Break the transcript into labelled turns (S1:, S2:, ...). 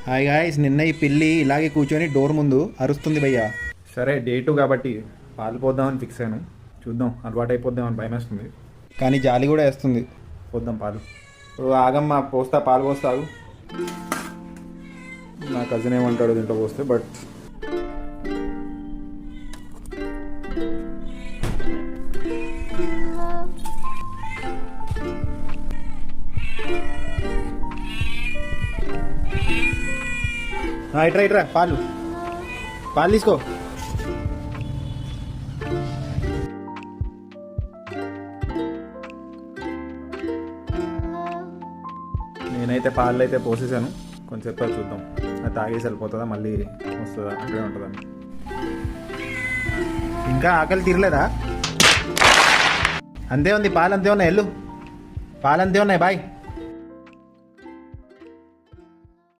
S1: Hi guys, నిన్న ఈ పిల్లి ఇలాగే కూర్చొని డోర్ ముందు అరుస్తుంది భయ్యా.
S2: సరే డే 2 కాబట్టి పాలు పోద్దామని ఫిక్స్ అయ్యాను. చూద్దాం, అలవాటు అయిపోద్దామని భయం వేస్తుంది.
S1: కానీ జాలి కూడా వేస్తుంది.
S2: పోద్దాం పాలు. ఇప్పుడు ఆగమ్మా, పోస్తా, పాలు పోస్తావు. నా కజిన్ ఏమంటాడు దీంట్లో పోస్తే, బట్
S1: ఇట్రా పాలు తీసుకో.
S2: నేనైతే పాలు అయితే పోసేసాను. కొంచెం చూద్దాం, అది తాగేసి వెళ్ళిపోతుందా, మళ్ళీ వస్తుందా, అక్కడే ఉంటుందా.
S1: ఇంకా ఆకలి తీరలేదా? అంతే ఉంది, పాలు అంతే ఉన్నాయి, వెళ్ళు. పాలు అంతే ఉన్నాయి, బాయ్.